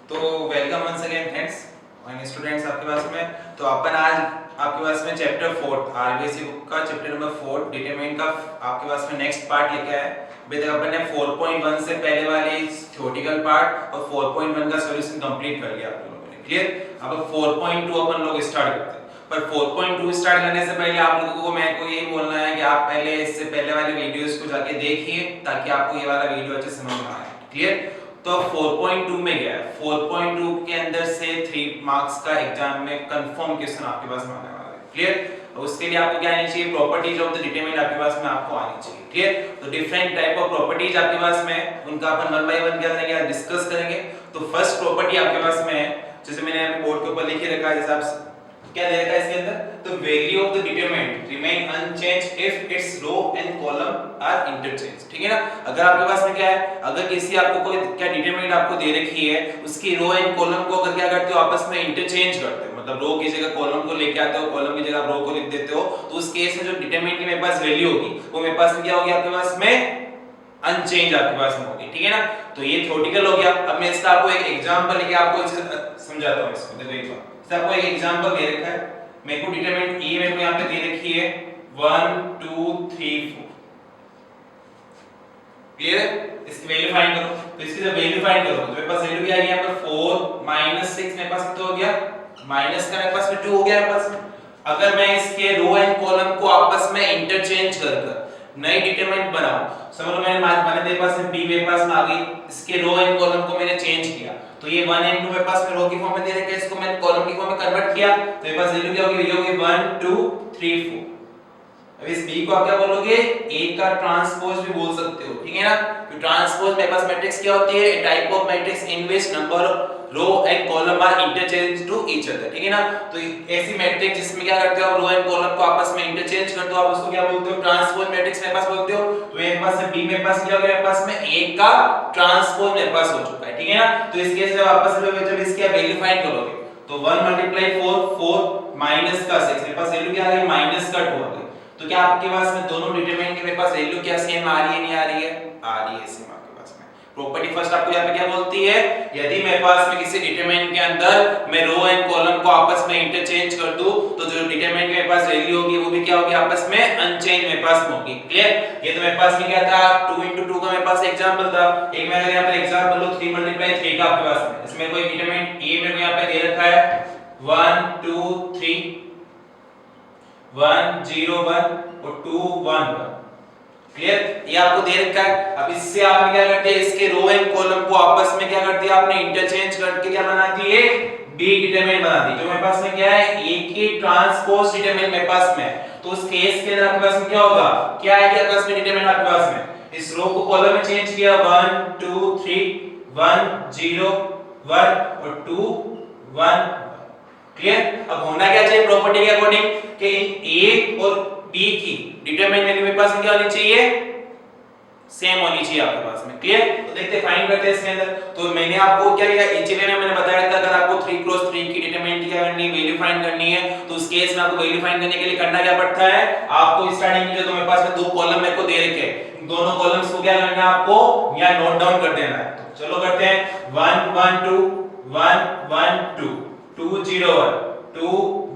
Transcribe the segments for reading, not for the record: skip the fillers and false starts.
तो welcome once again friends and students आपके पास में। तो अपन आज आपके पास में चैप्टर 4 आरबीएससी बुक का चैप्टर नंबर 4 डिटरमिनेंट का आपके पास में नेक्स्ट पार्ट लेके आए। अभी तक अपन ने 4.1 से पहले वाले थ्योरेटिकल पार्ट और 4.1 का सॉल्यूशन कंप्लीट कर लिया आप लोगों ने, क्लियर। अब 4.2 अपन लोग स्टार्ट करते हैं, पर 4.2 स्टार्ट करने से पहले आप लोगों को मेरे को यही बोलना है कि आप पहले इससे पहले वाले वीडियोस को जाके देखिए ताकि आपको ये वाला वीडियो अच्छे से समझ में आए, क्लियर। तो 4.2 में गया है, 4.2 के अंदर से 3 मार्क्स का एग्जाम में कंफर्म क्वेश्चन आपके पास में आने वाला है, क्लियर। उसके लिए आपको क्या आनी चाहिए, प्रॉपर्टीज ऑफ द डिटरमिनेंट आपके पास में आपको आनी चाहिए, क्लियर। तो डिफरेंट टाइप ऑफ प्रॉपर्टीज आपके पास में, उनका अपन वन बाय वन क्या करेंगे, डिस्कस करेंगे। तो फर्स्ट प्रॉपर्टी आपके पास में है, जैसे मैंने यहाँ पे बोर्ड के ऊपर लिख के रखा है, जैसे आप क्या दे रखा है इसके अंदर, तो value of the determinant remain unchanged if its row and column are interchange, ठीक है ना। अगर आपके पास में क्या है, अगर किसी आपको कोई क्या डिटरमिनेंट आपको दे रखी है, उसकी रो एंड कॉलम को अगर क्या करते हो, आपस में इंटरचेंज करते हो, मतलब रो की जगह कॉलम को लेके आते हो, कॉलम की जगह रो को लिख देते हो, तो उस केस में जो डिटरमिनेंट की मेरे पास वैल्यू होगी वो मेरे पास में क्या होगी, आपके पास में अनचेंज आपके पास में होगी, ठीक है ना। तो ये थ्योरेटिकल हो गया। अब मैं इसका आपको एक एग्जांपल लेके आपको समझाता हूं इसको। देखो एक बार आपको एक एग्जांपल दे रखा है, मेरे को डिटरमिनेंट ए मेरे को यहां पे दे रखी है 1 2 3 4, क्लियर। इसकी वैल्यू फाइंड करो, तो इसकी जब वैल्यू फाइंड करो तो मेरे पास वैल्यू क्या आ गई, यहां पर 4 6 मेरे पास कितना हो गया, माइनस का मेरे पास में 2 हो गया मेरे पास में। अगर मैं इसके रो एंड कॉलम को आपस में इंटरचेंज कर नई डिटरमिनेंट बनाऊं, समझ लो मैंने मेरे पास में b मेरे पास में आ गई, इसके रो एंड कॉलम को मैंने चेंज किया, तो ये 1 एंड 2 मेरे पास में रो की फॉर्म में दे रखे हैं, इसको मैंने कॉलम की फॉर्म में कन्वर्ट किया, तो मेरे पास वैल्यू क्या होगी, ये होगी 1 2 3 4। अब इस b को आप क्या बोलोगे, a का ट्रांसपोज भी बोल सकते हो, ठीक है ना। तो ट्रांसपोज मेरे पास मैट्रिक्स क्या होती है, a type of matrix in which number row and column are interchange to each other, ठीक है ना। तो ऐसी मैट्रिक्स जिसमें क्या करते हो, आप रो एंड कॉलम को आपस में इंटरचेंज करते हो, आप उसको क्या बोलते हो, ट्रांसपोज मैट्रिक्स मेरे पास बोलते हो। तो मेरे पास है b, मेरे पास क्या हो गया, मेरे पास में a का ट्रांसपोज मेरे पास हो चुका है, ठीक है ना। तो इस केस में आपस में जब इसकी वैल्यू फाइंड करोगे तो 1 4 4 माइनस का 6, मेरे पास वैल्यू क्या आ गई, माइनस का 2 आ गई। तो क्या आपके पास में दोनों डिटरमिनेंट के मेरे पास वैल्यू क्या सेम आ रही है, नहीं आ रही है, आ रही है सेम आपके पास में। प्रॉपर्टी फर्स्ट आपको यहां पे क्या बोलती है, यदि मेरे पास में किसी डिटरमिनेंट के अंदर मैं रो एंड कॉलम को आपस में इंटरचेंज कर दूं, तो जो डिटरमिनेंट के मेरे पास वैल्यू होगी वो भी क्या होगी, आपस में अनचेंज मेरे पास में होगी, क्लियर। ये तो मेरे पास में क्या था, 2 2 का मेरे पास एग्जांपल था। एक मैं अगर यहां पर एग्जांपल लो 3 3 का आपके पास में, इसमें कोई डिटरमिनेंट a मेरे को यहां पे दे रखा है 1 2 3 1 0 1 और 2 1 1, क्लियर। ये आपको दे रखा है। अब इससे आपने क्या करते हैं, इसके रो एंड कॉलम को आपस में क्या कर दिया, आपने इंटरचेंज करके क्या बना दी, एक b डिटरमिनेंट बना दी। तो मेरे पास में क्या है, a की ट्रांसपोज डिटरमिनेंट मेरे पास में, तो उस केस के अंदर आपके पास में क्या होगा, क्या है कि आपके पास में डिटरमिनेंट आपके पास में, इस रो को कॉलम में चेंज किया 1 2 3 1 0 1 और 2 1, क्लियर। अब होना क्या चाहिए प्रॉपर्टी के अकॉर्डिंग कि a और b की डिटरमिनेंट वैल्यू मेरे पास में क्या होनी चाहिए, सेम होनी चाहिए आपके पास में, क्लियर। तो देखते फाइंड करते हैं इसके अंदर। तो मैंने आपको क्या किया, इसी वे में मैंने बताया था, अगर आपको 3 क्रॉस 3 की डिटरमिनेंट क्या करनी है, वैल्यू फाइंड करनी है, तो उस केस में आपको वैल्यू फाइंड करने के लिए करना क्या पड़ता है, आपको स्टार्टिंग में जो मेरे पास में 2 कॉलम मेरे को दे रखे हैं, दोनों कॉलम्स को क्या करना है, आपको यहां नोट डाउन कर देना है। तो चलो करते हैं 1 1 2 1 1 2 2 0 1 2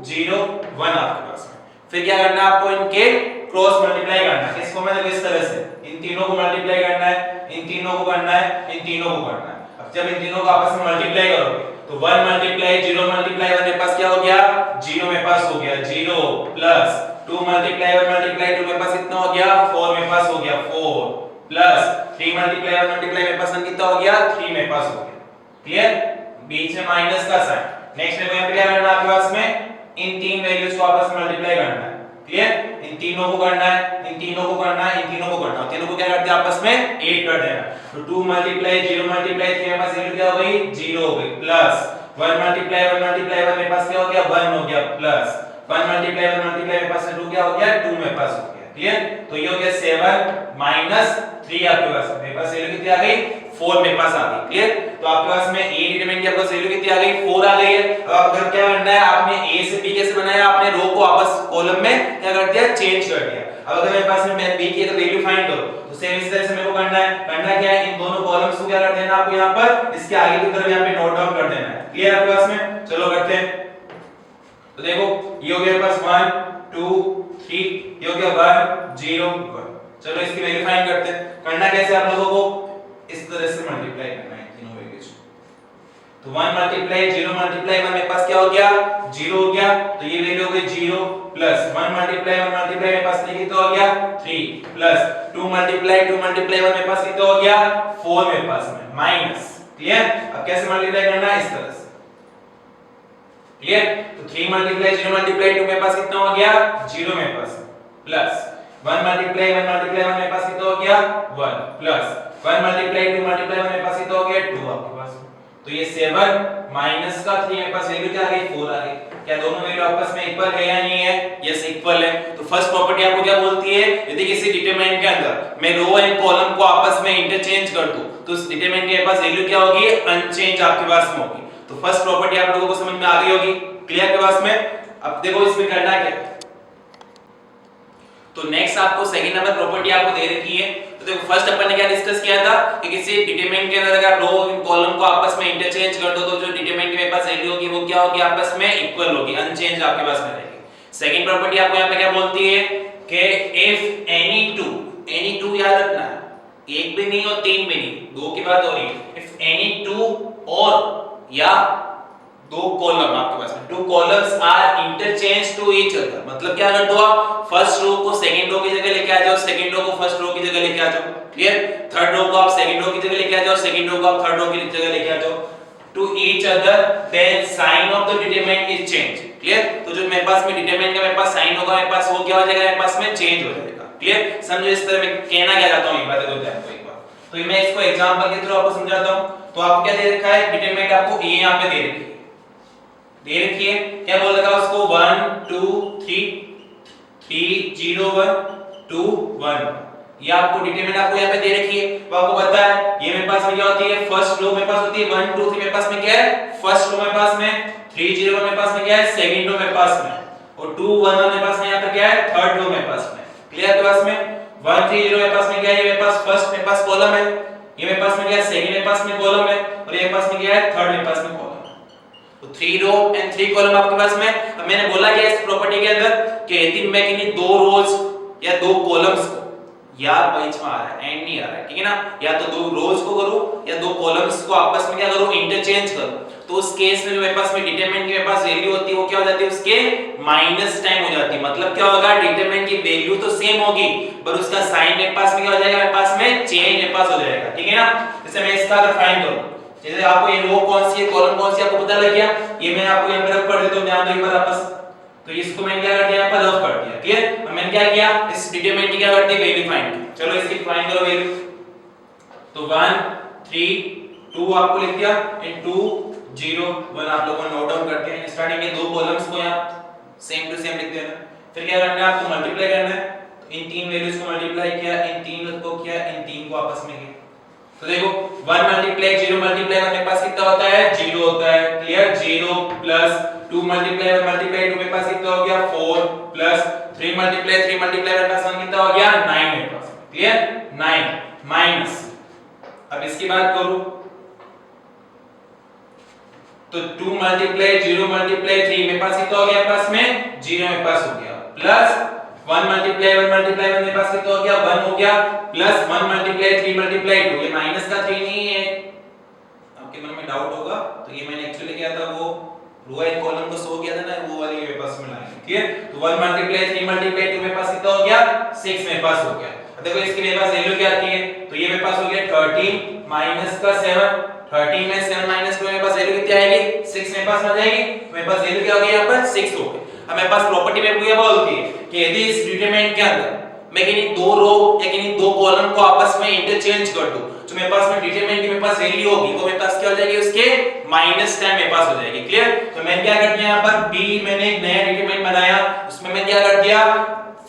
0 1 आपके पास में। फिर क्या करना है, आपको इनके क्रॉस मल्टीप्लाई करना है, किसको मैं इस तरह से इन तीनों को मल्टीप्लाई करना है, इन तीनों को करना है, इन तीनों को करना है। अब जब इन तीनों को आपस में मल्टीप्लाई करोगे तो 1 मल्टीप्लाई 0 मल्टीप्लाई 1 मेरे पास क्या हो गया, 0 मेरे पास हो गया 0 प्लस 2 मल्टीप्लाई 1 मल्टीप्लाई 2 मेरे पास कितना हो गया, 4 मेरे पास हो गया 4 प्लस 3 मल्टीप्लाई 1 मल्टीप्लाई मेरे पास कितना हो गया, 3 मेरे पास हो गया, क्लियर। बीच में माइनस का साइन। नेक्स्ट में यहां पे क्या करना है, आपके पास में इन तीन वैल्यूज को आपस में मल्टीप्लाई करना है, क्लियर। इन तीनों को करना है, इन तीनों को करना है, इन तीनों को करना है, तीनों को क्या करते हैं आपस में 8 कर देना। तो 2 मल्टीप्लाई 0 मल्टीप्लाई 3 मेरे पास वैल्यू क्या हो गई, 0 हो गई, प्लस 1 मल्टीप्लाई 1 मल्टीप्लाई 1 मेरे पास क्या हो गया, 1 हो गया, प्लस 1 मल्टीप्लाई 1 मल्टीप्लाई मेरे पास 2 क्या हो गया, 2 मेरे पास हो गया, क्लियर। तो ये हो गया 7 माइनस 3 आपके पास, मेरे पास वैल्यू कितनी आ गई 4 मेरे पास आ गई। क्लियर? तो आपके पास में ए डिटरमिनेंट की आपके पास वैल्यू कितनी आ गई? 4 आ गई है। अब अगर क्या करना है, आपने ए से बी कैसे बनाया, आपने रो को आपस कॉलम में क्या कर दिया, चेंज कर दिया। अब अगर मेरे पास में मैं बी की अगर वैल्यू फाइंड करूं तो सेम इसी तरह से मेरे को करना क्या है, इन दोनों कॉलम्स को क्या कर देना आपको यहां पर, इसके आगे की तरफ यहां पे नोट डाउन कर देना है। क्लियर आपके पास में? चलो करते हैं। तो देखो ये हो गया मेरे पास 1 2 3, ये हो गया 1 0 1। चलो इसकी वैल्यू फाइंड करते हैं। करना कैसे, आप लोगों को इस तरह से मल्टीप्लाई करना है तीनों वैल्यूज। तो 1 मल्टीप्लाई 0 मल्टीप्लाई 1 मेरे पास क्या हो गया, 0 हो गया। तो ये वैल्यू हो गई 0 प्लस 1 मल्टीप्लाई 1 मल्टीप्लाई मेरे पास कितना हो गया, 3 प्लस 2 मल्टीप्लाई 2 मल्टीप्लाई 1 मेरे पास कितना हो गया, 4 मेरे पास में माइनस। क्लियर? अब कैसे मल्टीप्लाई करना है, इस तरह से। क्लियर? तो 3 मल्टीप्लाई 0 मल्टीप्लाई 2 मेरे पास कितना हो गया, 0 मेरे पास प्लस 1 मल्टीप्लाई 1 मल्टीप्लाई 1 मेरे पास कितना हो गया, 1 प्लस 1 मल्टीप्लाई 2 मल्टीप्लाई 1 मेरे पास कितना हो गया, 2 आपके पास। तो ये 7 माइनस का 3 मेरे पास वैल्यू क्या आ गई, 4 आ गई। क्या दोनों वैल्यू आपस में इक्वल है या नहीं है? यस इक्वल है। तो फर्स्ट प्रॉपर्टी आपको क्या बोलती है, यदि किसी डिटरमिनेंट के अंदर मैं रो एंड कॉलम को आपस में इंटरचेंज कर दूं तो उस डिटरमिनेंट के पास वैल्यू क्या होगी, अनचेंज आपके पास में होगी। तो फर्स्ट प्रॉपर्टी आप लोगों को समझ में आ गई होगी। क्लियर के पास में? अब देखो इसमें करना क्या है। तो नेक्स्ट आपको सेकंड नंबर प्रॉपर्टी आपको दे रखी है। तो देखो फर्स्ट अपन ने क्या डिस्कस किया था कि किसी डिटरमिनेंट के अंदर अगर रो और कॉलम को आपस में इंटरचेंज कर दो तो जो डिटरमिनेंट के मेरे पास वैल्यू होगी वो क्या होगी, आपस में इक्वल होगी, अनचेंज आपके पास में रहेगी। सेकंड प्रॉपर्टी आपको यहां पे क्या बोलती है कि इफ एनी टू याद रखना, एक भी नहीं और तीन भी नहीं, दो की बात हो रही है। इफ एनी टू और या दो कॉलम आपके पास में, two columns are interchange to each other, मतलब क्या कर दो आप फर्स्ट रो को सेकंड रो की जगह लेके आ जाओ, सेकंड रो को फर्स्ट रो की जगह लेके आ जाओ। क्लियर? थर्ड रो को आप सेकंड रो की जगह लेके आ जाओ, सेकंड रो को आप थर्ड रो की जगह लेके आ जाओ to each other, then sign of the determinant is change. Clear? तो जो मेरे पास में डिटरमिनेंट का मेरे पास साइन होगा, मेरे पास वो क्या हो जाएगा, मेरे पास में चेंज हो जाएगा। क्लियर? समझो इस तरह मैं कहना क्या चाहता हूं, एक बात देखो आपको एक बार। तो मैं इसको एग्जांपल के थ्रू आपको समझाता हूं। तो आपको क्या दे रखा है, डिटरमिनेंट आपको ए यहां पे दे रखी है, क्या बोल रखा है उसको, 1 2 3 3 0 1 2 1। ये आपको डिटरमिनेंट आपको यहां पे दे रखी है। तो आपको पता है ये मेरे पास में क्या होती है, फर्स्ट रो मेरे पास होती है 1 2 3 मेरे पास में क्या है, फर्स्ट रो मेरे पास में, 3 0 1 मेरे पास में क्या है, सेकंड रो मेरे पास में, और 2 1 1 मेरे पास में यहां पे क्या है, थर्ड रो मेरे पास में। क्लियर? के पास में 1 3 0 मेरे पास में क्या है, ये मेरे पास फर्स्ट मेरे पास कॉलम है, ये मेरे पास में क्या है, सेकंड मेरे पास में कॉलम है, और ये मेरे पास में क्या है, थर्ड मेरे पास में कॉलम। तो 3 रो एंड 3 कॉलम आपके पास में। अब मैंने बोला क्या इस प्रॉपर्टी के अंदर कि यदि मैं किन्हीं दो रोज या दो कॉलम्स को, यार बीच में आ रहा है एंड नहीं आ रहा है, ठीक है ना, या तो दो रोज को करूं या दो कॉलम्स को आपस में क्या करूं, इंटरचेंज करूं, तो उस केस में जो मेरे पास में डिटरमिनेंट की मेरे पास वैल्यू होती है वो क्या हो जाती है, उसके माइनस टाइम हो जाती है। मतलब क्या होगा, डिटरमिनेंट की वैल्यू तो सेम होगी पर उसका साइन मेरे पास में क्या हो जाएगा, मेरे पास में चेंज मेरे पास हो जाएगा। ठीक है ना? जैसे मैं इसका अगर फाइंड करूं, जैसे आपको ये रो कौन सी है, कॉलम कौन सी आपको पता लग गया, ये मैं आपको यहां पर रख कर देता हूं, ध्यान दो एक बार आपस। तो इसको मैंने क्या कर दिया, यहां पर रफ कर दिया। क्लियर? और मैंने क्या किया, इस डिटरमिनेंट की क्या कर दी, वैल्यू फाइंड की। चलो इसकी फाइंड करो वैल्यू। तो 1 3 2 आपको लिख दिया एंड 2 0 1 आप लोगों ने नोट डाउन करते हैं। स्टार्टिंग के दो कॉलम्स को यहां सेम टू सेम लिख देना। फिर क्या करना है, आपको मल्टीप्लाई करना है। तो इन तीन वैल्यूज को मल्टीप्लाई किया, इन तीन को किया, इन तीन को आपस में किया। तो देखो 1 मल्टीप्लाई 0 मल्टीप्लाई 1 मेरे पास कितना होता है, 0 होता है। क्लियर? 0 प्लस 2 मल्टीप्लाई 1 मल्टीप्लाई 2 मेरे पास कितना हो गया, 4 प्लस 3 मल्टीप्लाई 3 मल्टीप्लाई मेरे पास कितना हो गया, 9 मेरे पास। क्लियर? 9 माइनस, अब इसकी बात करूं तो 2 मल्टीप्लाई 0 मल्टीप्लाई 3 मेरे पास कितना हो गया, पास में 0 मेरे पास हो गया, प्लस 1 मल्टीप्लाई 1 मल्टीप्लाई 1 मेरे पास कितना हो गया, 1 हो गया, प्लस 1 मल्टीप्लाई 3 मल्टीप्लाई 2, ये माइनस का 3 नहीं है, आपके मन में डाउट होगा, तो ये मैंने एक्चुअली किया था वो रो एंड कॉलम को शो किया था ना, वो वाली मेरे पास में लाइन। ठीक है? तो 1 मल्टीप्लाई 3 मल्टीप्लाई 2 मेरे पास कितना हो गया, 6 मेरे पास हो गया। देखो इसकी मेरे पास वैल्यू क्या आती है, तो ये मेरे पास हो गया 13 माइनस का 7, 13 में 7 माइनस 2 मेरे पास वैल्यू कितनी आएगी, 6 मेरे पास आ जाएगी। मेरे पास वैल्यू क्या हो गई, यहां पर 6 हो गई। अब मेरे पास प्रॉपर्टी में ये बोलती है कि यदि इस डिटरमिनेंट के अंदर मैं किन्हीं दो रो या किन्हीं दो कॉलम को आपस में इंटरचेंज कर दूं, तो मेरे पास में डिटरमिनेंट की मेरे पास वैल्यू होगी, वो मेरे पास क्या हो जाएगी, उसके माइनस टाइम मेरे पास हो जाएगी। क्लियर? तो मैंने क्या कर दिया, यहां पर b मैंने एक नया डिटरमिनेंट बनाया, उसमें मैं क्या कर दिया,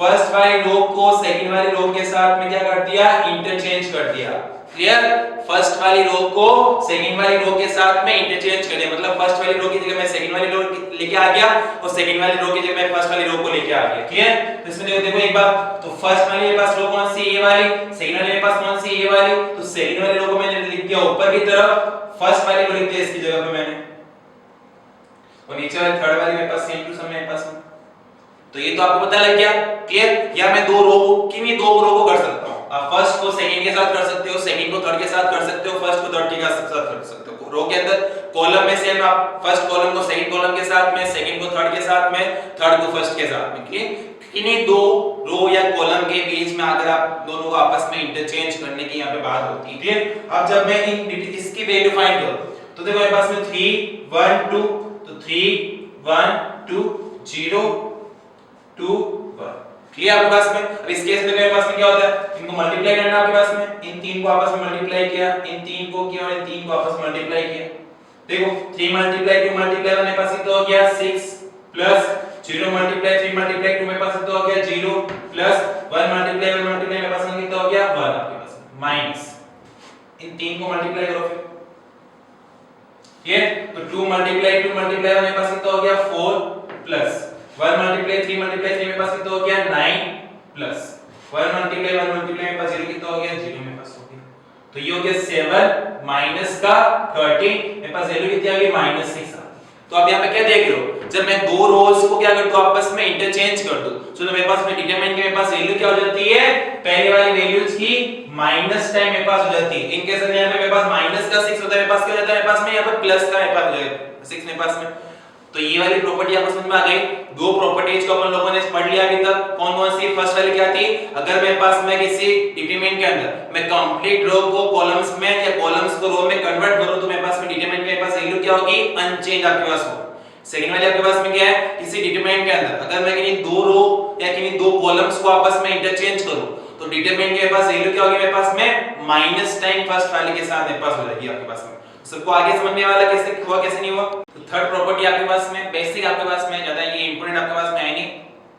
फर्स्ट वाली रो को सेकंड वाली रो के साथ में क्या कर दिया, इंटरचेंज कर दिया। क्लियर। फर्स्ट वाली रो को सेकंड वाली रो के साथ में इंटरचेंज करें, मतलब फर्स्ट वाली रो की जगह मैं सेकंड वाली रो लेके आ गया और सेकंड वाली रो की जगह मैं फर्स्ट वाली रो को लेके आ गया। क्लियर। तो इसमें देखो एक बार, तो फर्स्ट वाली मेरे पास रो कौन सी, ए वाली, सेकंड वाली मेरे पास कौन सी, ए वाली, तो सेकंड वाली रो को मैंने लिख दिया ऊपर की तरफ, फर्स्ट वाली को लिख दिया इसकी जगह पे मैंने, और नीचे वाली थर्ड वाली मेरे पास सेम टू सेम मेरे पास। तो ये तो आपको पता लग गया। क्लियर। या मैं दो रो किन्हीं दो रो को कर सकता हूं, आप फर्स्ट को सेकंड के साथ कर सकते हो, सेकंड को थर्ड के साथ कर सकते हो, फर्स्ट को थर्ड के साथ कर सकते हो। रो के अंदर कॉलम में सेम आप फर्स्ट कॉलम को सेकंड कॉलम के साथ में, सेकंड को थर्ड के साथ में, थर्ड को फर्स्ट के साथ में। क्लियर। इन्हीं दो रो या कॉलम के बीच में अगर आप दोनों को आपस में इंटरचेंज करने की यहां पे बात होती है। क्लियर। अब जब मैं इसकी वैल्यू फाइंड करूं तो देखो मेरे पास में 3 1 2, तो 3 1 2 0 2 1। क्लियर आपके पास में। अब इस केस में मेरे पास में क्या होता है, इनको मल्टीप्लाई करना आपके पास में, इन तीन को आपस में मल्टीप्लाई किया, इन तीन को किया और इन तीन को आपस में मल्टीप्लाई किया। देखो 3 मल्टीप्लाई 2 मल्टीप्लाई मेरे पास कितना हो गया 6 प्लस 0 मल्टीप्लाई 3 मल्टीप्लाई 2 मेरे पास कितना हो गया 0 प्लस 1 मल्टीप्लाई 1 मल्टीप्लाई मेरे पास कितना हो गया 1 आपके पास माइनस, इन तीन को मल्टीप्लाई करो फिर। ये तो 2 मल्टीप्लाई 2 मल्टीप्लाई मेरे पास कितना हो गया 4 प्लस 1 मल्टीप्लाई 3 मल्टीप्लाई 3 मेरे पास कितना हो गया 9 प्लस 1 मल्टीप्लाई 1 मल्टीप्लाई मेरे पास 0 कितना हो गया 0 मेरे पास हो गया। तो ये हो गया 7 माइनस का 13 मेरे पास वैल्यू कितनी आ गई -6 आ। तो अब यहां पे क्या देख रहे हो, जब मैं दो रोज को क्या कर दूं आपस में इंटरचेंज कर दूं, तो मेरे पास में डिटरमिनेंट के मेरे पास वैल्यू क्या हो जाती है, पहले वाली वैल्यूज की माइनस टाइम मेरे पास हो जाती है। इन केस में यहां पे मेरे पास माइनस का 6 होता है, मेरे पास क्या हो जाता है, मेरे पास में यहां पे प्लस का मेरे पास हो जाएगा 6 मेरे पास में। तो ये वाली प्रॉपर्टी आपको समझ में आ गई। दो प्रॉपर्टीज को अपन लोगों ने पढ़ लिया अभी तक। कौन कौन सी, फर्स्ट वाली क्या थी, अगर मेरे पास में किसी डिटरमिनेंट के अंदर मैं कंप्लीट रो को कॉलम्स में या कॉलम्स को रो में कन्वर्ट करूं तो मेरे पास में डिटरमिनेंट के पास वैल्यू क्या होगी, अनचेंज आपके पास होगी। सेकंड वाले आपके पास में क्या है, किसी डिटरमिनेंट के अंदर अगर मैं किन्हीं दो रो या किन्हीं दो कॉलम्स को आपस में इंटरचेंज करूं तो डिटरमिनेंट के पास वैल्यू क्या होगी मेरे पास में माइनस टाइम फर्स्ट वाले के साथ मेरे पास हो जाएगी आपके पास में। सबको आगे समझ में वाला कैसे हुआ कैसे नहीं हुआ। तो थर्ड प्रॉपर्टी आपके पास में बेसिक आपके पास में, ज्यादा ये इंपॉर्टेंट आपके पास में है नहीं,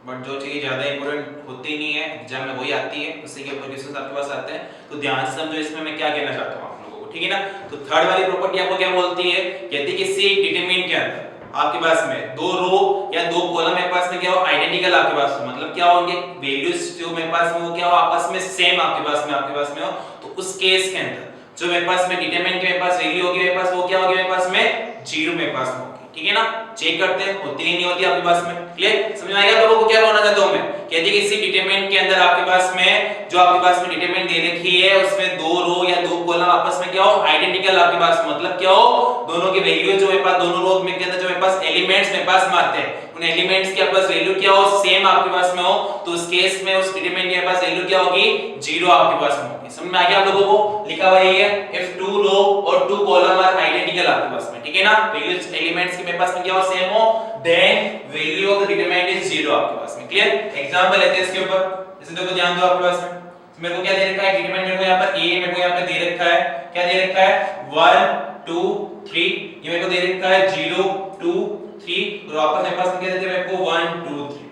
बट जो चीज ज्यादा इंपॉर्टेंट होती नहीं है एग्जाम में वही आती है, उसी के ऊपर क्वेश्चंस आपके पास आते हैं। तो ध्यान से समझो इसमें मैं क्या कहना चाहता हूं आप लोगों को, ठीक है ना। तो थर्ड वाली प्रॉपर्टी आपको क्या बोलती है, यदि किसी डिटरमिनेंट के अंदर आपके पास में दो रो या दो कॉलम मेरे पास में क्या हो आइडेंटिकल आपके पास में, मतलब क्या होंगे वैल्यूज जो मेरे पास में वो क्या हो आपस में सेम आपके पास में हो, तो उस केस के अंदर जो मेरे पास में डिटरमिनेंट के मेरे पास वैल्यू होगी मेरे पास वो क्या होगी मेरे पास में 0 मेरे पास में होगी। ठीक है ना, चेक करते हैं होती ही नहीं होती आपके पास में। क्लियर, समझ में आएगा लोगों को क्या बोलना चाहता हूं मैं, कि यदि किसी डिटरमिनेंट के अंदर आपके पास में जो आपके पास में डिटरमिनेंट दे रखी है उसमें दो रो या दो कॉलम आपस में क्या हो आइडेंटिकल आपके पास, मतलब क्या हो दोनों की वैल्यू जो मेरे पास दोनों रो में के अंदर जो मेरे पास एलिमेंट्स मेरे पास में आते हैं उन एलिमेंट्स की आपके पास वैल्यू क्या हो सेम आपके पास में हो, तो उस केस में उस डिटरमिनेंट के पास वैल्यू क्या होगी 0 आपके पास में होगी। समझ में आ गया आप लोगों को, लिखा हुआ है इफ टू रो और टू कॉलम आर आइडेंटिकल आपके पास में, ठीक है ना, वैल्यूज एलिमेंट्स की मेरे पास में क्या हो सेम हो, then value of the determinant is 0 आपके पास में। क्लियर, एग्जांपल लेते हैं इसके ऊपर, जैसे देखो ध्यान दो आपके पास में, मेरे को क्या दे रखा है डिटरमिनेंट, मेरे को यहां पर a मेरे को यहां पे दे रखा है, क्या दे रखा है 1 2 3, ये मेरे को दे रखा है 0 2 3 और वापस मेरे पास क्या देते हैं मेरे को 1 2 3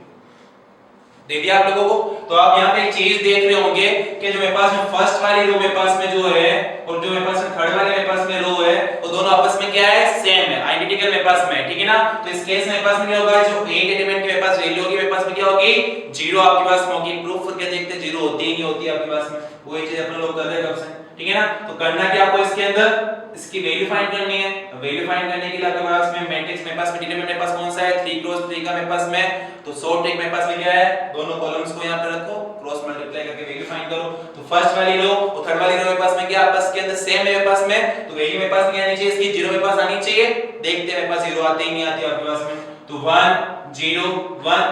दे दिया आप लोगों को। तो आप यहाँ पे एक चीज देख रहे होंगे कि जो मेरे पास में फर्स्ट वाली रो मेरे पास में जो है और जो मेरे पास में थर्ड वाली मेरे पास में रो है वो दोनों आपस में क्या है सेम है, आइडेंटिकल मेरे पास में, ठीक है ना। तो इस केस में मेरे पास में क्या होगा, जो एक एलिमेंट के मेरे पास वैल्यू होगी मेरे पास में क्या होगी 0 आपके पास में होगी। प्रूफ करके देखते 0 होती ही नहीं होती आपके पास में, वही चीज अपन लोग कर रहे हैं कब से, ठीक है ना। तो करना क्या आपको इसके अंदर इसकी वैल्यू फाइंड करनी है। वैल्यू फाइंड करने के लिए आपके पास में मैट्रिक्स मेरे पास में डिटरमिनेंट मेरे पास कौन सा है 3 क्रॉस 3 का मेरे पास में, तो शॉर्ट ट्रिक मेरे पास में क्या है दोनों कॉलम्स को यहां पे रखो क्रॉस मल्टीप्लाई करके वैल्यू फाइंड करो। तो फर्स्ट वाली रो और थर्ड वाली रो मेरे पास में क्या आपस के अंदर सेम है मेरे पास में, तो वैल्यू मेरे पास में आनी चाहिए इसकी 0 मेरे पास आनी चाहिए, देखते हैं मेरे पास 0 आती ही नहीं आती आपके पास में। तो 1 0 1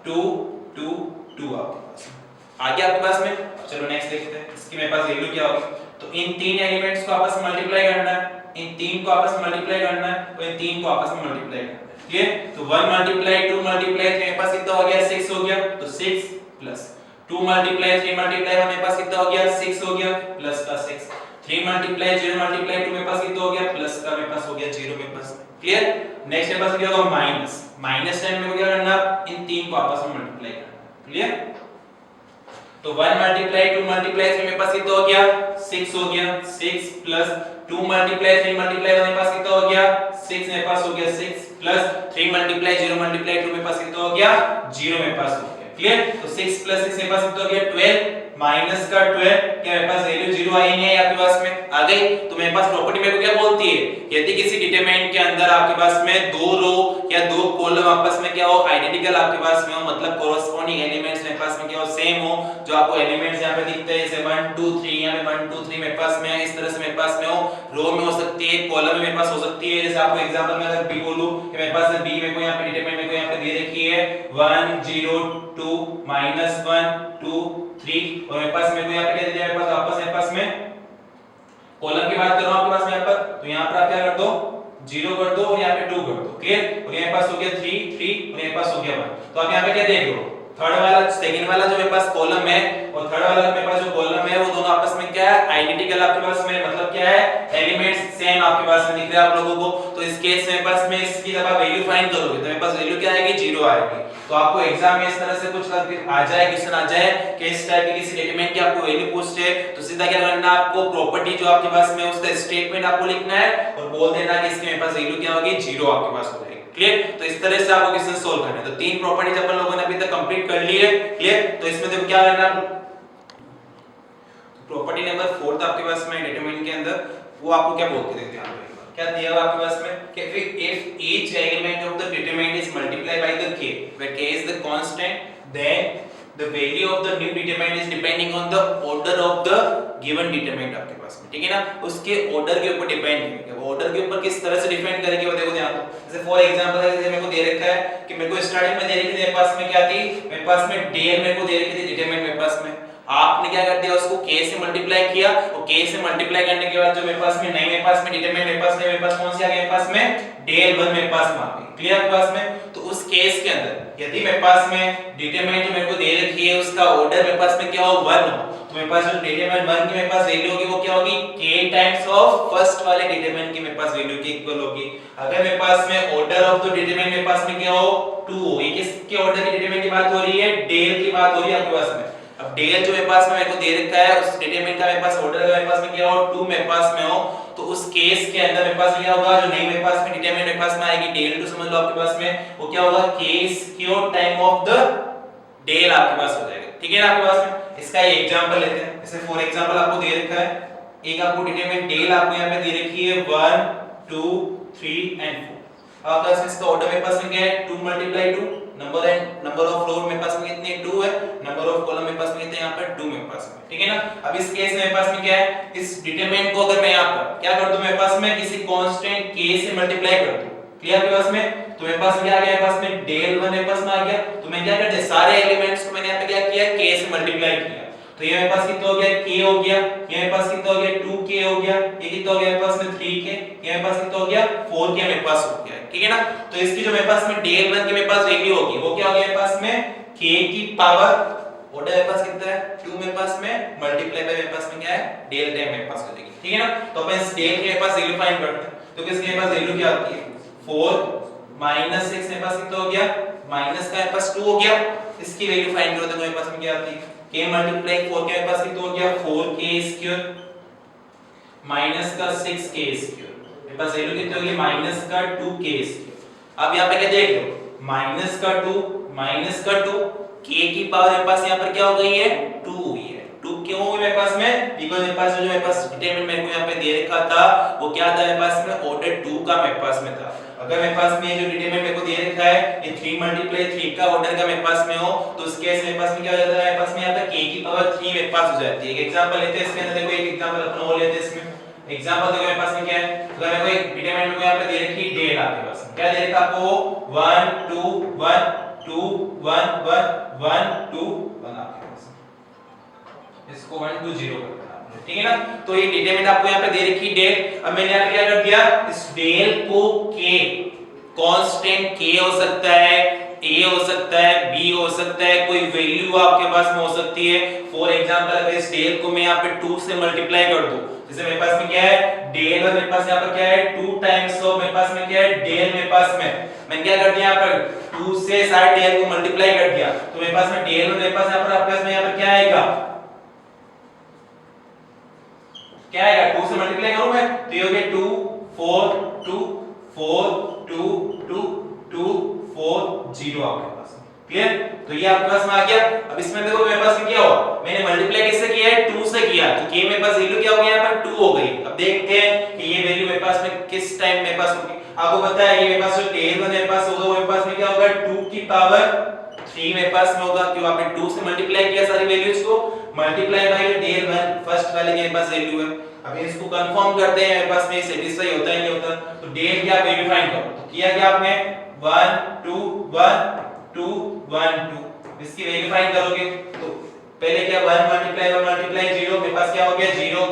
2 2 2 आपके पास आ गया आपके पास में। चलो नेक्स्ट देखते हैं इसकी मेरे पास वैल्यू क्या होगी। तो इन तीन एलिमेंट्स को आपस में मल्टीप्लाई करना है, इन तीन को आपस में मल्टीप्लाई करना है और इन तीन को आपस में मल्टीप्लाई करना है। क्लियर, तो 1 मल्टीप्लाई 2 मल्टीप्लाई 3 मेरे पास कितना हो गया 6 हो गया, तो 6 प्लस 2 मल्टीप्लाई 3 मल्टीप्लाई 1 मेरे पास कितना हो गया 6 हो गया प्लस का 6, 3 मल्टीप्लाई 0 मल्टीप्लाई 2 मेरे पास कितना हो गया प्लस का मेरे पास हो गया 0 मेरे पास। क्लियर, नेक्स्ट मेरे पास क्या होगा माइनस टाइम मेरे को क्या करना इन तीन को आपस में मल्टीप्लाई करना। क्लियर, तो 1 मल्टीप्लाई 2 मल्टीप्लाई 3 मेरे पास कितना हो गया 6 हो गया 6 प्लस 2 मल्टीप्लाई 3 मल्टीप्लाई 1 मेरे पास कितना हो गया 6 मेरे पास हो गया 6 प्लस 3 मल्टीप्लाई 0 मल्टीप्लाई 2 मेरे पास कितना हो गया 0 मेरे पास हो गया क्लियर। तो 6 प्लस 6 मेरे पास कितना हो गया 12 माइनस का 12 क्या मेरे पास वैल्यू 0 आई नहीं है आपके पास में आ गई। तो मेरे पास प्रॉपर्टी मेरे को क्या बोलती है यदि किसी डिटरमिनेंट के अंदर आपके पास में दो रो या दो कॉलम आपस में क्या हो आइडेंटिकल आपके पास में हो मतलब कोरोस्पोंडिंग एलिमेंट्स मेरे पास में क्या हो सेम हो जो आपको एलिमेंट्स यहां पे दिखते हैं जैसे 1 2 3 यहां पे 1 2 3 मेरे पास में है इस तरह से मेरे पास में हो रो में हो सकती है कॉलम में मेरे पास हो सकती है। जैसे आपको एग्जांपल में अगर बी बोलूं कि मेरे पास बी मेरे को यहां पे डिटरमिनेंट मेरे को यहां पे दे रखी है 1 0 2 -1 2 3 और मेरे पास मेरे को यहां पे क्या दे दिया मेरे पास वापस मेरे पास में कॉलम की बात कर रहा हूं आपके पास में यहां पर तो यहां पर आप क्या कर दो 0 कर दो और यहां पे 2 कर दो क्लियर। और यहां पास हो गया 3 3 और यहां पास हो गया 1। तो आप यहां पे क्या देख रहे हो थर्ड वाला सेकंड वाला जो मेरे पास कॉलम है और थर्ड वाला मेरे पास जो कॉलम है वो दोनों आपस में क्या है आइडेंटिकल आपके पास में मतलब क्या है एलिमेंट्स सेम आपके पास में दिख रहे हैं आप लोगों को। तो इस केस में मेरे पास में इसकी जब आप वैल्यू फाइंड करोगे तो मेरे पास वैल्यू क्या आएगी 0 आएगी। तो आपको एग्जाम में इस तरह से कुछ आ जाए क्वेश्चन आ जाए कि इस टाइप की किसी एलिमेंट की आपको वैल्यू पूछे तो सीधा क्या करना आपको प्रॉपर्टी जो आपके पास में उसका स्टेटमेंट आपको लिखना है और बोल देना कि इसकी मेरे पास वैल्यू क्या होगी 0 आपके पास हो जाएगी क्लियर। तो इस तरह से आपको क्वेश्चन सोल्व करना है। तो तीन प्रॉपर्टीज अपन लोगों ने अभी तक कंप्लीट कर ली है क्लियर। तो इसमें देखो क्या करना प्रॉपर्टी नंबर 4 आपके पास में डिटरमिनेंट के अंदर वो आपको क्या बोलते हैं ध्यान रखिएगा क्या दिया हुआ आपके पास में कि if each element of the determinant is multiplied by the k where k is the constant then the value of the new determinant is depending on the order of the given determinant आपके पास में ठीक है ना उसके order के ऊपर depend करेगा। वो ऑर्डर के ऊपर किस तरह से डिपेंड करेगी वो देखो ध्यान दो। जैसे फॉर एग्जांपल जैसे मेरे को दे रखा है कि मेरे को स्टार्टिंग में दे रखी थी मेरे पास में क्या थी मेरे पास में डेल मेरे को दे रखी थी डिटरमिनेंट मेरे पास में आपने क्या कर दिया उसको k से मल्टीप्लाई किया और k से मल्टीप्लाई करने के बाद जो मेरे पास में नहीं मेरे पास में डिटरमिनेंट मेरे पास नहीं मेरे पास कौन सी आ गई मेरे पास में डेल 1 मेरे पास में आ गई क्लियर आपके पास में। तो उस केस के अंदर यदि मेरे पास में डिटरमिनेंट जो मेरे को दे रखी है उसका ऑर्डर मेरे पास में क्या हो 1 हो तो मेरे पास जो डिटरमिनेंट 1 की मेरे पास वैल्यू होगी वो क्या होगी k टाइम्स ऑफ फर्स्ट वाले डिटरमिनेंट की मेरे पास वैल्यू के इक्वल होगी। अगर मेरे पास में ऑर्डर ऑफ द डिटरमिनेंट मेरे पास में क्या हो 2 हो ये किसके ऑर्डर की डिटरमिनेंट की बात हो रही है डेल की बात हो रही है आपके पास में। अब डेल जो मेरे पास में मेरे को दे रखा है उस डिटरमिनेंट का मेरे पास ऑर्डर अगर मेरे पास में क्या हो 2 मेरे पास में हो तो उस केस के अंदर मेरे पास क्या होगा जो नहीं मेरे पास में डिटरमिनेंट मेरे पास में आएगी डेल 2 समझ लो आपके पास में वो क्या होगा k square time of the del आपके पास हो जाएगा ठीक है ना आपके पास में। इसका एक एग्जांपल लेते हैं जैसे फॉर एग्जांपल आपको दे रखा है एक आपको डिटरमिनेंट डेल आपको यहां पे दे रखी है 1 2 3 एंड 4। आपके पास इसका ऑर्डर मेरे पास में क्या है 2 × 2 नंबर ऑफ रो मेरे पास में कितने 2 है नंबर ऑफ कॉलम मेरे पास में कितने यहां पर 2 मेरे पास में ठीक है ना। अब इस केस में मेरे पास में क्या है इस डिटरमिनेंट को अगर मैं यहां पर क्या कर दूं मेरे पास में किसी कांस्टेंट k से मल्टीप्लाई कर दूं क्लियर आपके पास में तो मेरे पास क्या आ गया मेरे पास में डेल 1 मेरे पास में आ गया तो मैं क्या कर दिया सारे एलिमेंट्स को मैंने यहां पे क्या किया k से मल्टीप्लाई किया तो ये मेरे पास कितना हो गया k हो गया ये मेरे पास कितना हो गया 2k हो गया ये कितना हो गया मेरे पास में 3k ये मेरे पास कितना हो गया 4k मेरे पास हो गया ठीक है ना। तो इसकी जो मेरे पास में डेल 1 की मेरे पास वैल्यू होगी वो क्या हो गया मेरे पास में k की पावर ऑर्डर मेरे पास कितना है 2 मेरे पास में मल्टीप्लाई बाय मेरे पास में क्या है डेल टाइम मेरे पास हो जाएगी ठीक है ना। तो अपन इस डेल के मेरे पास वैल्यू फाइंड करते हैं तो किसके मेरे पास वैल्यू क्या आती है 4 - 6 मेरे पास कितना हो गया माइनस का मेरे पास 2 हो गया इसकी वैल्यू फाइंड करो तो मेरे पास में क्या आती है k मल्टीप्लाई 4 के मेरे पास कितना हो गया 4k स्क्वायर माइनस का 6k स्क्वायर मेरे पास वैल्यू कितनी होगी माइनस का 2k स्क्वायर। अब यहां पे क्या देख लो माइनस का 2 k की पावर मेरे पास यहां पर क्या हो गई है 2 हुई है 2 क्यों हुई मेरे पास में बिकॉज़ मेरे पास जो मेरे पास डिटरमिनेंट मेरे को यहां पे दे रखा था वो क्या था मेरे पास में ऑर्डर 2 का मेरे पास में था। अगर मेरे पास में जो डिटरमिनेंट मेरे को दे रखा है ये 3 × 3 का ऑर्डर का मेरे पास में हो तो उस केस में मेरे पास में क्या हो जाता है मेरे पास में यहां पे k की पावर 3 मेरे पास हो जाती है। एक एग्जांपल लेते हैं इसके अंदर देखो एक एग्जांपल अपन और लेते हैं इसमें एग्जांपल देखो मेरे पास में क्या है अगर मेरे को एक डिटरमिनेंट को यहां पे दे रखी डेल आपके पास क्या दे रखा आपको 1 2 1 2 1 1 1 2 1 आपके पास इसको 1 2 0 कर देना ठीक है ना। तो ये डिटरमिनेंट आपको यहां पे दे रखी डेल अब मैंने यहां पे क्या कर दिया इस डेल को k कांस्टेंट k हो सकता है a हो सकता है b हो सकता है कोई वैल्यू आपके पास में हो सकती है। फॉर एग्जांपल अगर इस डेल को मैं यहां पे 2 से मल्टीप्लाई कर दूं जैसे मेरे पास में क्या है डेल और मेरे पास यहां पर क्या है 2 टाइम्स ऑफ मेरे पास में क्या है डेल मेरे पास में मैंने क्या कर दिया यहां पर 2 से सारे डेल को मल्टीप्लाई कर दिया तो मेरे पास में डेल मेरे पास यहाँ पर प्लस में यहाँ पर क्या आएगा, क्या आएगा 2 से मल्टीप्लाई करूं मैं तो ये हो गया 2 4 2 4 2 2 2 4 0 आपके पास क्लियर। तो ये आपके पास में आ गया। अब इसमें देखो मेरे पास क्या हुआ, मैंने मल्टीप्लाई किससे किया है 2 से किया तो के मेरे पास वैल्यू क्या हो गया यहाँ पर 2 हो गई। अब देखते हैं कि ये वैल्यू मेरे पास में किस टाइम मेरे पास होगी। आपको पता है ये मेरे पास जो टेल मेरे पास होगा वो मेरे पास में क्या होगा 2 की पावर 3 मेरे पास में होगा, क्यों आपने 2 से मल्टीप्लाई किया सारी वैल्यूज को, मल्टीप्लाई बाय टेल 1 फर्स्ट वाले के पास वैल्यू है। अब इसको कंफर्म करते हैं मेरे पास में सेटिस्फाई होता है नहीं होता, तो डेल क्या वैल्यू फाइंड करो। तो किया क्या आपने 1 2 1 2 1 2 इसकी वैल्यू फाइंड करोगे तो पहले क्या 1 मल्टीप्लाई 0 मेरे पास क्या हो गया 0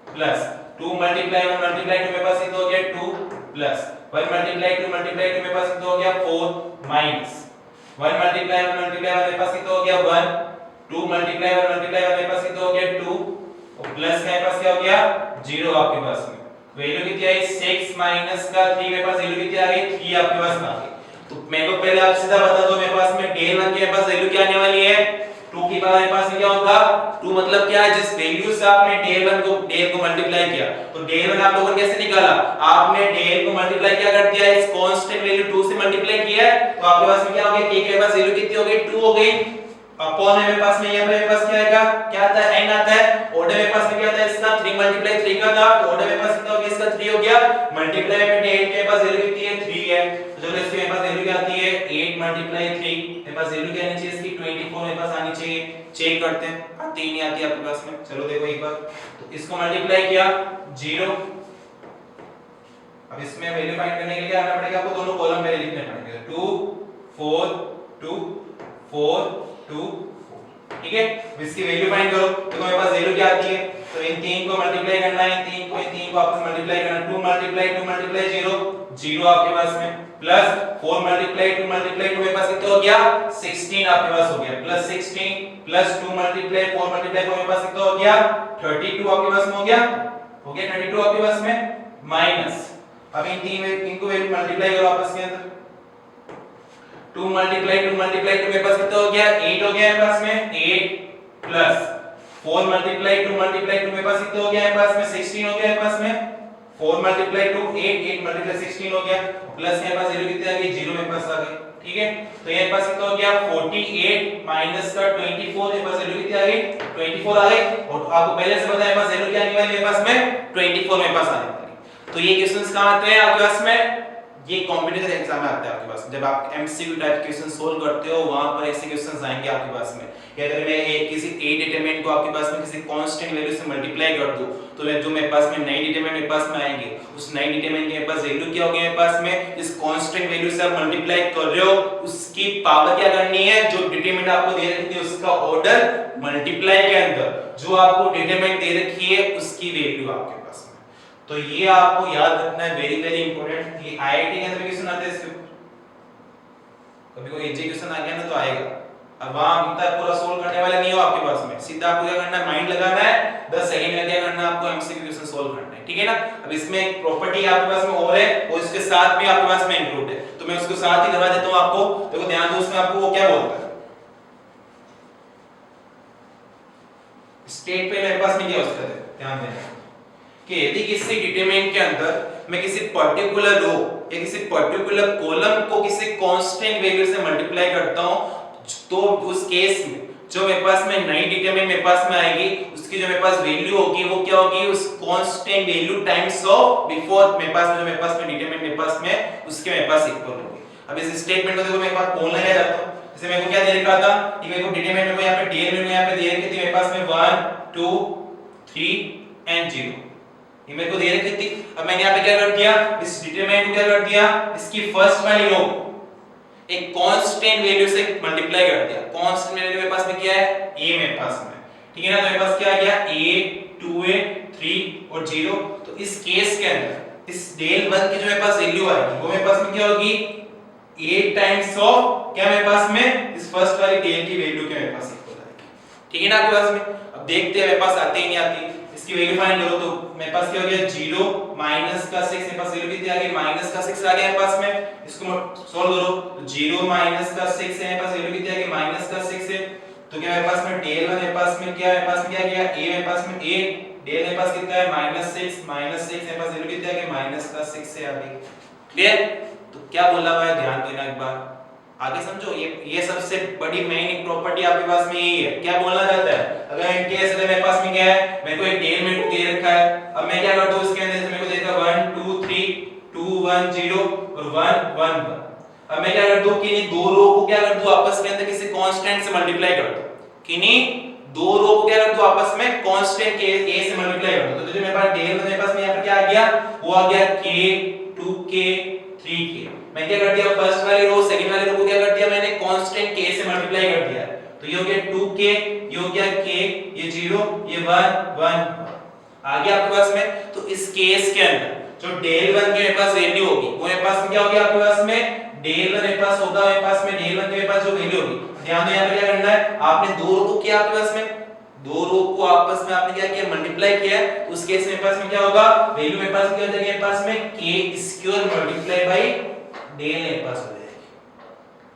प्लस 2 मल्टीप्लाई 1 मल्टीप्लाई 2 मेरे पास कितना हो गया 2 प्लस 1 मल्टीप्लाई 2 मेरे पास कितना हो गया 4 माइनस 1 मल्टीप्लाई 1 मेरे पास कितना हो गया 1 2 मल्टीप्लाई 1 मेरे पास कितना हो गया 2 और प्लस मेरे पास क्या हो गया 0 आपके पास में वैल्यू कितनी आई 6 माइनस का 3 मेरे पास वैल्यू कितनी आ गई 3 आपके पास में आ गई। तो मेरे को पहले आप सीधा बता दो मेरे पास में डेल 1 के पास वैल्यू क्या आने वाली है 2 की पावर मेरे पास में क्या होगा 2 मतलब क्या है जिस वैल्यू से आपने डेल 1 को मल्टीप्लाई किया तो डेल 1 आप लोगों ने कैसे निकाला, आपने डेल को मल्टीप्लाई क्या कर दिया इस कांस्टेंट वैल्यू 2 से मल्टीप्लाई किया है तो आपके पास में क्या हो गया k के पास वैल्यू कितनी हो गई 2 हो गई अपॉन मेरे पास में यहाँ पे मेरे पास क्या आएगा क्या आता है n आता है ऑर्डर मेरे पास में क्या आता है इसका 3 मल्टीप्लाई 3 का था तो ऑर्डर मेरे पास कितना हो गया इसका 3 हो गया मल्टीप्लाई में 8 के पास वैल्यू कितनी है 3 है तो चलो इसके मेरे पास वैल्यू क्या आती है 8 मल्टीप्लाई 3 मेरे पास वैल्यू क्या आनी चाहिए इसकी 24 मेरे पास आनी चाहिए। चेक करते हैं आती नहीं आती आपके पास में, चलो देखो एक बार तो इसको मल्टीप्लाई किया 0 अब इसमें वैल्यू फाइंड करने के लिए क्या करना पड़ेगा आपको दोनों कॉलम पहले लिखने पड़ेंगे 2 4 2 4 2 ठीक है। इसकी वैल्यू फाइंड करो तो मेरे पास वैल्यू क्या आती है तो इन तीन को मल्टीप्लाई करना है इन तीन को आपस में मल्टीप्लाई करना 2 मल्टीप्लाई 0 0 आपके पास में प्लस 4 मल्टीप्लाई 2 मेरे पास कितना हो गया 16 आपके पास हो गया प्लस 16 प्लस 2 मल्टीप्लाई 4 मेरे पास कितना हो गया 32 आपके पास में हो गया 32 आपके पास में माइनस अब इन को वैल्यू मल्टीप्लाई करो आपस के अंदर 2 मल्टीप्लाई 2 मेरे पास कितना हो गया 8 हो गया मेरे पास में 8 प्लस 4 मल्टीप्लाई 2 मेरे पास कितना हो गया मेरे पास में 16 हो गया मेरे पास में 4 मल्टीप्लाई 2 8 मल्टीप्लाई 16 हो गया प्लस मेरे पास वैल्यू कितनी आ गई 0 मेरे पास आ गई ठीक है। तो ये पास कितना हो गया 48 माइनस का 24 मेरे पास वैल्यू कितनी आ गई 24 आ गई और आपको पहले से पता है मेरे पास वैल्यू क्या आने वाली है मेरे पास में 24 मेरे पास आने वाली। तो ये क्वेश्चंस कहां आते हैं आपके पास में ये कॉम्पिटिटिव एग्जाम में आते हैं आपके पास जब आप एमसीक्यू टाइप क्वेश्चन सोल्व करते हो वहां पर ऐसे क्वेश्चंस आएंगे आपके पास में कि अगर मैं किसी ए डिटरमिनेंट को आपके पास में किसी कांस्टेंट वैल्यू से मल्टीप्लाई कर दूं तो मैं जो मेरे पास में नई डिटरमिनेंट मेरे पास में आएंगे उस नई डिटरमिनेंट के मेरे पास वैल्यू क्या होगी मेरे पास में इस कांस्टेंट वैल्यू से आप मल्टीप्लाई कर रहे हो उसकी पावर क्या करनी है जो डिटरमिनेंट आपको दे रखी थी उसका ऑर्डर मल्टीप्लाई के अंदर जो आपको डिटरमिनेंट दे रखी है उसकी वैल्यू आपके पास में। तो ये आपको याद रखना है वेरी वेरी इंपॉर्टेंट। ये आईआईटी के अंदर क्वेश्चन आते हैं इसके कभी कोई एजे क्वेश्चन आ गया ना तो आएगा। अब वहां तक पूरा सोल्व करने वाले नहीं हो आपके पास में सीधा आपको क्या करना है माइंड लगाना है 10 सेकंड में क्या करना है आपको एमसीक्यू क्वेश्चन सोल्व करना है ठीक है ना। अब इसमें एक प्रॉपर्टी आपके पास में और है और इसके साथ भी आपके पास में इंक्लूड है तो मैं उसके साथ ही करवा देता हूं आपको। देखो ध्यान दो उसमें आपको वो क्या बोलता है स्टेट पे मेरे पास में क्या उसका ध्यान देना कि यदि किसी डिटरमिनेंट के अंदर मैं किसी पर्टिकुलर रो या किसी पर्टिकुलर कॉलम को किसी कांस्टेंट वैल्यू से मल्टीप्लाई करता हूं तो उस केस में जो मेरे पास में नई डिटरमिनेंट मेरे पास में आएगी उसकी जो मेरे पास वैल्यू होगी वो क्या होगी उस constant value times of before मेरे पास में डिटरमिनेंट मेरे पास में उसके मेरे पास इक्वल होगी। अब इस स्टेटमेंट को देखो मेरे पास बोलना क्या चाहता हूं जैसे मेरे को क्या दे रखा था कि मेरे को डिटरमिनेंट मेरे को यहां पे डीएल में यहां पे दे रखी थी मेरे पास में 1 2 3 एंड 0 ये मेरे को दे रखी थी। अब मैंने यहां पे क्या कर दिया इस डिटरमिनेंट को क्या कर दिया इसकी फर्स्ट वाली रो एक कांस्टेंट वैल्यू से मल्टीप्लाई कर दिया। कांस्टेंट वैल्यू मेरे पास में क्या है a मेरे पास में ठीक है ना। तो मेरे पास क्या आ गया a 2a 3 और 0। तो इस केस के अंदर इस डेल 1 की जो मेरे पास वैल्यू आएगी वो मेरे पास में क्या होगी a टाइम्स ऑफ क्या मेरे पास में इस फर्स्ट वाली डेल की वैल्यू के मेरे पास इक्वल आएगी ठीक है ना आपके पास में। अब देखते हैं मेरे पास आती है नहीं आती इसकी इसकी वैल्यू फाइंड करो तो मेरे पास क्या हो गया 0 माइनस का 6 मेरे पास वैल्यू कितनी आ गई माइनस का 6 आ गया मेरे पास में इसको सॉल्व करो तो 0 माइनस का 6 है मेरे पास वैल्यू कितनी आ गई माइनस का 6 है तो क्या मेरे पास में डेल वन मेरे पास में क्या गया a मेरे पास में a डेल मेरे पास कितना है -6 मेरे पास वैल्यू कितनी आ गई माइनस का 6 से आ गई क्लियर तो क्या बोला हुआ है ध्यान देना एक बार आगे समझो ये सबसे बड़ी मेन एक प्रॉपर्टी आपके पास में यही है क्या बोलना चाहता है अगर इन केस अगर मेरे पास में क्या है मेरे को एक डेल मेरे को दे रखा है अब मैं क्या करता हूं उसके अंदर से मेरे को देगा 1 2 3 2 1 0 और 1 1 1 अब मैं क्या करता हूं कि इन दो रो को क्या कर दूं आपस के अंदर किसी कांस्टेंट से मल्टीप्लाई कर दूं किन्हीं दो रो को क्या कर दूं आपस में कांस्टेंट के a से मल्टीप्लाई कर दूं तो जो मेरे पास डेल मेरे पास में यहां पर क्या आ गया वो आ गया k 2k 3k मैं क्या कर दिया फर्स्ट वाली रो सेकंड वाली रो को क्या कर दिया मैंने कांस्टेंट k से मल्टीप्लाई कर दिया तो ये हो गया 2k ये हो गया k ये 0 ये 1 1 आ गया आपके पास में तो इस केस के अंदर जो डेल 1 की मेरे पास वैल्यू होगी वो मेरे पास में क्या होगी आपके पास में डेल 1 मेरे पास होगा मेरे पास में डेल 1 के मेरे पास जो वैल्यू होगी ध्यान दो यहां पे क्या करना है आपने दो रो को किया आपके पास में दो रो को आपस में आपने क्या किया मल्टीप्लाई किया तो उस केस में मेरे पास में क्या होगा वैल्यू मेरे पास क्या हो जाएगी मेरे पास में k square multiply by del मेरे पास हो जाएगी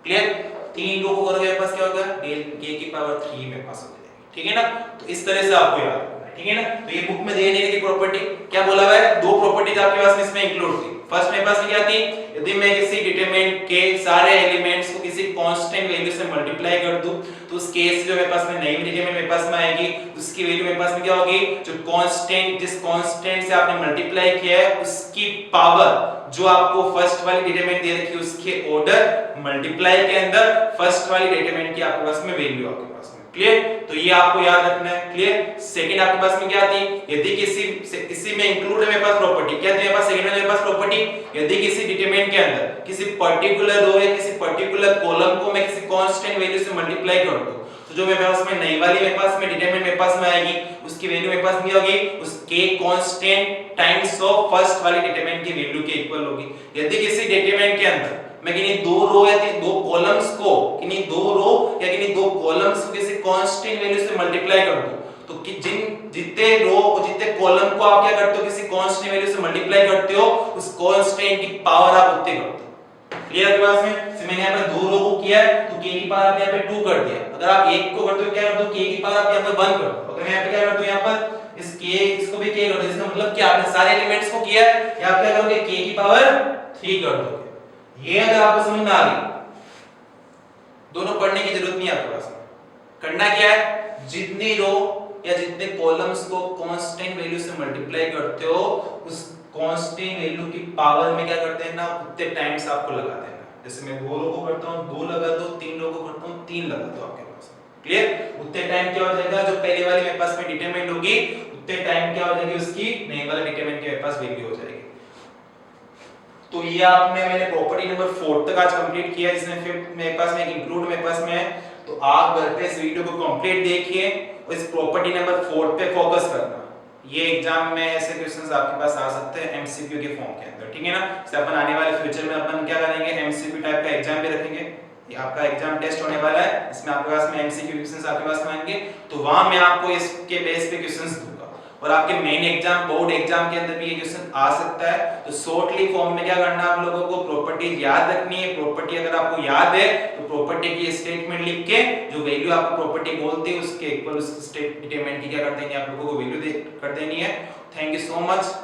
क्लियर तीन रो को करोगे मेरे पास क्या होगा डेल k की पावर 3 मेरे पास हो जाएगी ठीक है ना तो इस तरह से आपको याद रखना है ठीक है ना तो ये बुक में देने की प्रॉपर्टी क्या बोला हुआ है दो प्रॉपर्टीज आपके पास में इसमें इंक्लूड थी फर्स्ट मेरे पास क्या थी यदि मैं किसी डिटरमिनेंट के सारे एलिमेंट्स को किसी कांस्टेंट वैल्यू से मल्टीप्लाई कर दूं तो उस केस जो मेरे पास में नई डिटरमिनेंट मेरे पास में आएगी उसकी वैल्यू मेरे पास में क्या होगी जो कांस्टेंट जिस कांस्टेंट से आपने मल्टीप्लाई किया है उसकी पावर जो आपको फर्स्ट वाली डिटरमिनेंट दे रखी है उसके ऑर्डर मल्टीप्लाई के अंदर फर्स्ट वाली डिटरमिनेंट की आपके पास में वैल्यू आपके पास में क्लियर तो ये आपको याद रखना है क्लियर सेकंड आपके पास में क्या थी यदि किसी में इंक्लूड है मेरे पास प्रॉपर्टी क्या थी मेरे पास सेकंड में मेरे पास प्रॉपर्टी यदि किसी डिटरमिनेंट के अंदर किसी पर्टिकुलर रो या किसी पर्टिकुलर कॉलम को मैं किसी कांस्टेंट वैल्यू से मल्टीप्लाई कर दूं तो जो मेरे पास में नई वाली मेरे पास में डिटरमिनेंट मेरे पास में आएगी उसकी वैल्यू मेरे पास में क्या होगी उस k constant times of first वाली डिटरमिनेंट की वैल्यू के इक्वल होगी यदि किसी डिटरमिनेंट के अंदर मैं किन्हीं दो रो या दो कॉलम्स को किन्हीं दो रो या किन्हीं दो कॉलम्स को किसी कांस्टेंट वैल्यू से मल्टीप्लाई कर दूं तो कि जितने रो और जितने कॉलम को आप क्या करते हो किसी कांस्टेंट वैल्यू से मल्टीप्लाई करते हो उस कांस्टेंट की पावर आप उतने करते हो क्लियर आपके पास में से मैंने यहां पे दो रो को किया है तो k की पावर आप यहां पे 2 कर दिया अगर आप एक को करते हो क्या करते हो k की पावर आप यहां पे 1 कर दो अगर मैं यहां पे क्या करता हूं यहां पर इस k इसको भी k कर दो इसका मतलब क्या आपने सारे एलिमेंट्स को किया है या आप क्या करोगे k की पावर 3 कर दोगे ये अगर आपको समझ में आ गई दोनों पढ़ने की जरूरत नहीं है आपके पास करना क्या है जितनी रो या जितने कॉलम्स को कांस्टेंट वैल्यू से मल्टीप्लाई करते हो उस कांस्टेंट वैल्यू की पावर में क्या करते हैं ना उतने टाइम्स आपको लगा देना जैसे मैं दो रो को करता हूं दो लगा दो तीन रो को करता हूं तीन लगा दो आपके पास क्लियर उतने टाइम क्या हो जाएगा जो पहले वाली मेरे पास में डिटरमिनेंट होगी उतने टाइम क्या हो जाएगी उसकी नई वाले डिटरमिनेंट के मेरे पास वैल्यू हो जाएगी तो ये आपने मैंने प्रॉपर्टी नंबर 4 तक आज कंप्लीट किया जिसमें फिर मेरे पास में एक इंक्लूड मेरे पास में है तो आप घर पे इस वीडियो को कंप्लीट देखिए और इस प्रॉपर्टी नंबर 4 पे फोकस करना ये एग्जाम में ऐसे क्वेश्चंस आपके पास आ सकते हैं एमसीक्यू के फॉर्म के अंदर ठीक है ना जैसे अपन आने वाले फ्यूचर में अपन क्या करेंगे एमसीक्यू टाइप का एग्जाम भी रखेंगे ये आपका एग्जाम टेस्ट होने वाला है इसमें आपके पास में एमसीक्यू क्वेश्चंस आपके पास में आएंगे तो वहां मैं आपको इसके बेस पे क्वेश्चंस दूंगा और आपके मेन एग्जाम बोर्ड एग्जाम के अंदर भी ये क्वेश्चन आ सकता है तो शॉर्टली फॉर्म में क्या करना है आप लोगों को प्रॉपर्टी याद रखनी है प्रॉपर्टी अगर आपको याद है तो प्रॉपर्टी की स्टेटमेंट लिख के जो वैल्यू आपको प्रॉपर्टी बोलती है उसके इक्वल उस स्टेट डिटरमिनेंट की क्या कर देंगे आप लोगों को वैल्यू कर देनी है थैंक यू सो मच